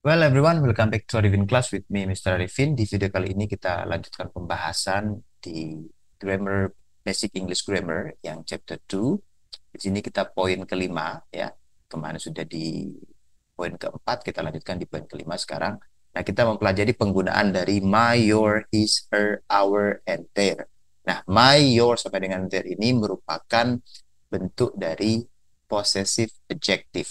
Well everyone, welcome back to Arifin Class with me, Mr. Arifin. Di video kali ini kita lanjutkan pembahasan di Grammar, Basic English Grammar yang chapter 2. Di sini kita poin kelima ya. Kemarin sudah di poin keempat, kita lanjutkan di poin kelima sekarang. Nah, kita mempelajari penggunaan dari my, your, his, her, our, and their. Nah, my, your sampai dengan their ini merupakan bentuk dari possessive adjective.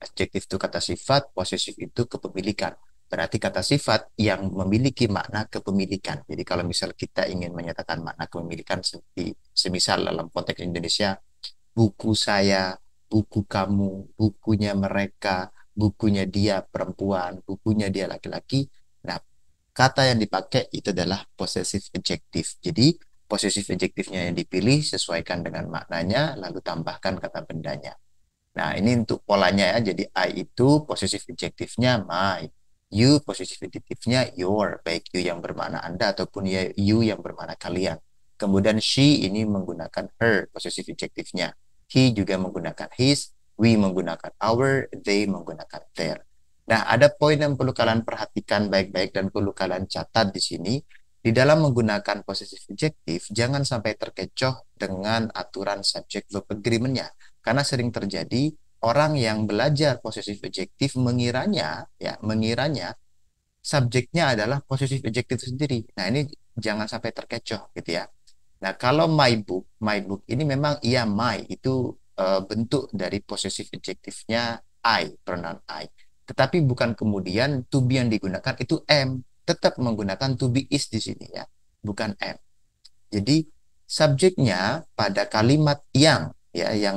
Adjektif itu kata sifat, posesif itu kepemilikan. Berarti kata sifat yang memiliki makna kepemilikan. Jadi kalau misal kita ingin menyatakan makna kepemilikan, semisal dalam konteks Indonesia, buku saya, buku kamu, bukunya mereka, bukunya dia perempuan, bukunya dia laki-laki. Nah, kata yang dipakai itu adalah possessive adjective. Jadi possessive adjectivenya yang dipilih sesuaikan dengan maknanya, lalu tambahkan kata bendanya. Nah, ini untuk polanya ya. Jadi I itu possessive adjectivenya my. You possessive adjectivenya your. Baik you yang bermakna Anda ataupun you yang bermakna kalian. Kemudian she ini menggunakan her possessive adjectivenya. He juga menggunakan his. We menggunakan our. They menggunakan their. Nah, ada poin yang perlu kalian perhatikan baik-baik dan perlu kalian catat di sini. Di dalam menggunakan possessive adjective, jangan sampai terkecoh dengan aturan subject verb agreement-nya. Karena sering terjadi orang yang belajar possessive adjective mengiranya subjeknya adalah possessive adjective sendiri. Nah, ini jangan sampai terkecoh gitu ya. Nah, kalau my book ini memang iya my itu bentuk dari possessive adjective-nya I, pronoun I. Tetapi bukan kemudian to be yang digunakan itu am, tetap menggunakan to be is di sini ya, bukan am. Jadi subjeknya pada kalimat yang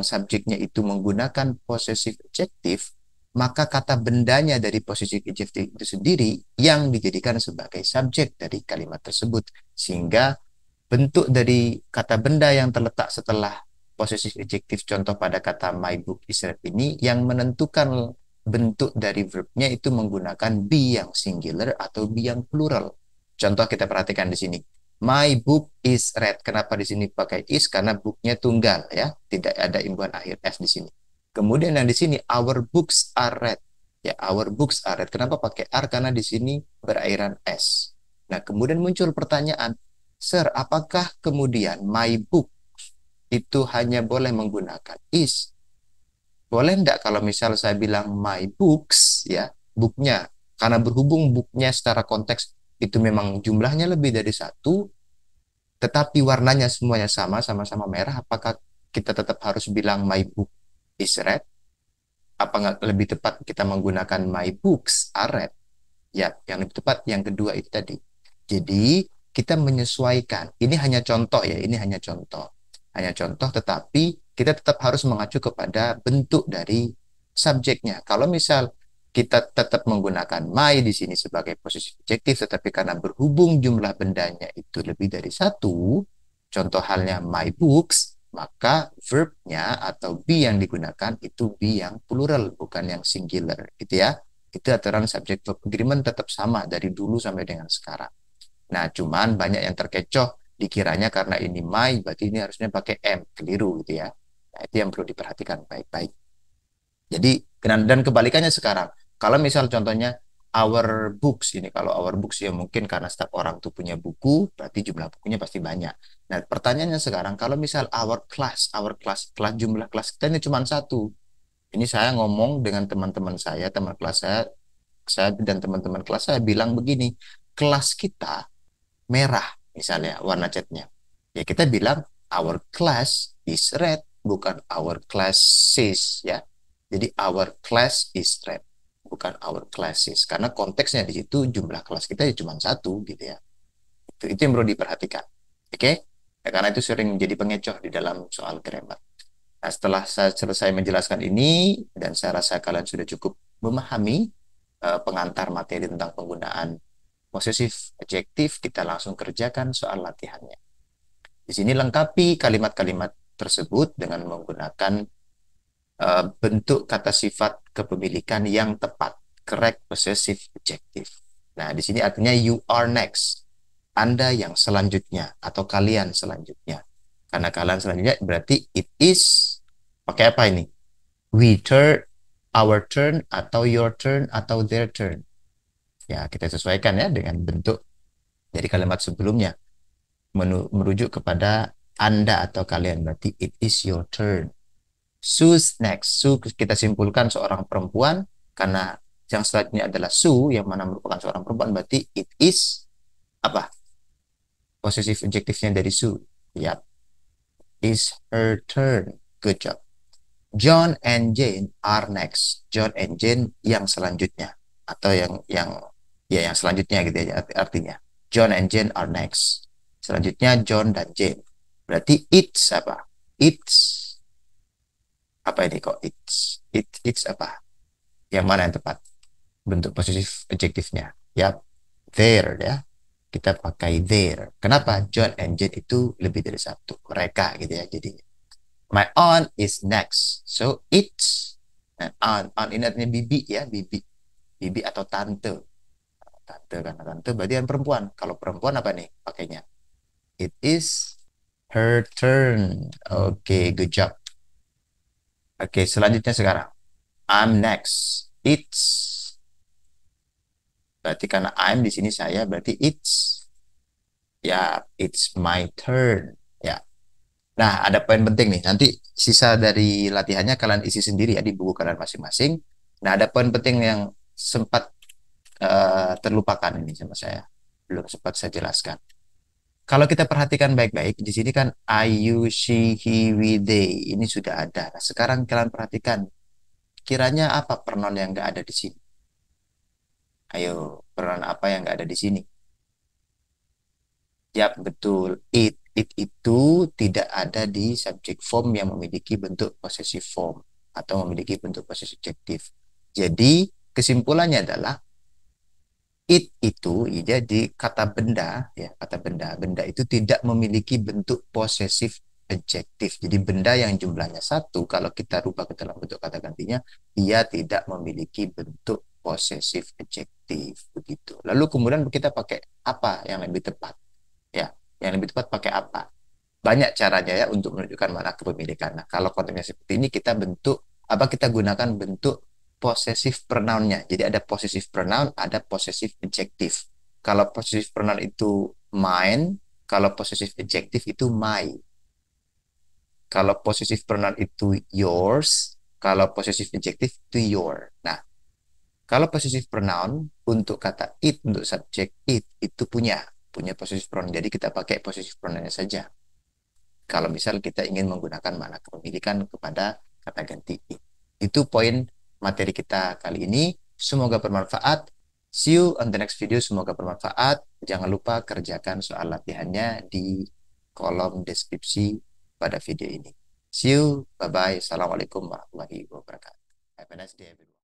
subjeknya itu menggunakan possessive adjective, maka kata bendanya dari possessive adjective itu sendiri yang dijadikan sebagai subjek dari kalimat tersebut. Sehingga bentuk dari kata benda yang terletak setelah possessive adjective, contoh pada kata my book is red ini, yang menentukan bentuk dari verbnya itu menggunakan be yang singular atau be yang plural. Contoh kita perhatikan di sini. My book is red. Kenapa di sini pakai is? Karena booknya tunggal ya, tidak ada imbuhan akhir s di sini. Kemudian yang di sini our books are red. Ya, our books are red. Kenapa pakai are? Karena di sini berakhiran s. Nah, kemudian muncul pertanyaan, Sir, apakah kemudian my book itu hanya boleh menggunakan is? Boleh enggak kalau misal saya bilang my books ya, booknya, karena berhubung booknya secara konteks itu memang jumlahnya lebih dari satu, tetapi warnanya semuanya sama-sama merah, apakah kita tetap harus bilang my book is red? Apa nggak lebih tepat kita menggunakan my books are red? Ya, yang lebih tepat yang kedua itu tadi. Jadi kita menyesuaikan. Ini hanya contoh ya, ini hanya contoh. Hanya contoh, tetapi kita tetap harus mengacu kepada bentuk dari subjeknya. Kalau misal kita tetap menggunakan my di sini sebagai posisi adjektif, tetapi karena berhubung jumlah bendanya itu lebih dari satu, contoh halnya my books, maka verbnya atau be yang digunakan itu be yang plural, bukan yang singular, gitu ya. Itu aturan subject verb agreement tetap sama dari dulu sampai dengan sekarang. Nah, cuman banyak yang terkecoh dikiranya karena ini my, berarti ini harusnya pakai am, keliru gitu ya. Nah, itu yang perlu diperhatikan baik-baik. Jadi, dan kebalikannya sekarang. Kalau misal contohnya our books ini, kalau our books ya mungkin karena setiap orang tuh punya buku, berarti jumlah bukunya pasti banyak. Nah, pertanyaannya sekarang, kalau misal our class jumlah kelas kita ini cuma satu. Ini saya ngomong dengan teman-teman saya, teman kelas saya dan teman-teman kelas saya bilang begini, kelas kita merah misalnya warna catnya. Ya kita bilang our class is red, bukan our classes ya. Jadi our class is red, bukan our classes, karena konteksnya di situ jumlah kelas kita ya cuma satu gitu ya. Itu yang perlu diperhatikan. Oke? Ya, karena itu sering menjadi pengecoh di dalam soal grammar. Nah, setelah saya selesai menjelaskan ini dan saya rasa kalian sudah cukup memahami pengantar materi tentang penggunaan possessive adjektif, kita langsung kerjakan soal latihannya. Di sini lengkapi kalimat-kalimat tersebut dengan menggunakan bentuk kata sifat kepemilikan yang tepat, correct possessive adjective. Nah, di sini artinya you are next, Anda yang selanjutnya atau kalian selanjutnya. Karena kalian selanjutnya berarti it is, pakai apa ini? We turn our turn atau your turn atau their turn. Ya, kita sesuaikan ya dengan bentuk dari kalimat sebelumnya. Merujuk kepada Anda atau kalian. Berarti it is your turn. Sue's next. Sue kita simpulkan seorang perempuan karena yang selanjutnya adalah Sue yang mana merupakan seorang perempuan. Berarti it is apa? Possessive adjektifnya dari Sue. Yap. Is her turn. Good job. John and Jane are next. John and Jane yang selanjutnya atau yang selanjutnya gitu ya artinya. John and Jane are next. Selanjutnya John dan Jane. Berarti it's apa? It's apa ini kok it's apa? Yang mana yang tepat? Bentuk posesif adjektifnya. Yap. There ya. Kita pakai there. Kenapa? John and Jane itu lebih dari satu. Mereka gitu ya jadinya. My aunt is next. So it's an aunt. Aunt ini artinya bibi ya, bibi. Bibi atau tante. Tante karena tante berarti kan perempuan. Kalau perempuan apa nih pakainya? It is her turn. Oke, good job. Oke, selanjutnya sekarang. I'm next. It's. Berarti karena I'm di sini saya, berarti it's. Ya, it's my turn. Ya. Nah, ada poin penting nih. Nanti sisa dari latihannya kalian isi sendiri ya di buku kalian masing-masing. Nah, ada poin penting yang sempat terlupakan ini sama saya. Belum sempat saya jelaskan. Kalau kita perhatikan baik-baik, di sini kan I, you, she, he, we, they. Ini sudah ada. Nah, sekarang kalian perhatikan. Kiranya apa pronoun yang nggak ada di sini? Ayo, pronoun apa yang nggak ada di sini? Ya, betul. It itu tidak ada di subject form yang memiliki bentuk possessive form atau memiliki bentuk possessive adjective. Jadi, kesimpulannya adalah it itu jadi kata benda ya, kata benda itu tidak memiliki bentuk possessive adjective. Jadi benda yang jumlahnya satu kalau kita rubah ke dalam bentuk kata gantinya dia tidak memiliki bentuk possessive adjective begitu. Lalu kemudian kita pakai apa yang lebih tepat? Ya, yang lebih tepat pakai apa? Banyak caranya ya untuk menunjukkan mana kepemilikan. Nah, kalau konteksnya seperti ini kita kita gunakan bentuk possessive pronoun-nya. Jadi ada possessive pronoun, ada possessive adjective. Kalau possessive pronoun itu mine, kalau possessive adjective itu my. Kalau possessive pronoun itu yours, kalau possessive adjective itu your. Nah, kalau possessive pronoun untuk kata it, untuk subjek it, itu punya possessive pronoun. Jadi kita pakai possessive pronoun-nya saja. Kalau misal kita ingin menggunakan makna kepemilikan kepada kata ganti it. Itu poin materi kita kali ini. Semoga bermanfaat. See you on the next video. Semoga bermanfaat. Jangan lupa kerjakan soal latihannya di kolom deskripsi pada video ini. See you. Bye-bye. Assalamualaikum warahmatullahi wabarakatuh. Have a nice day, everyone.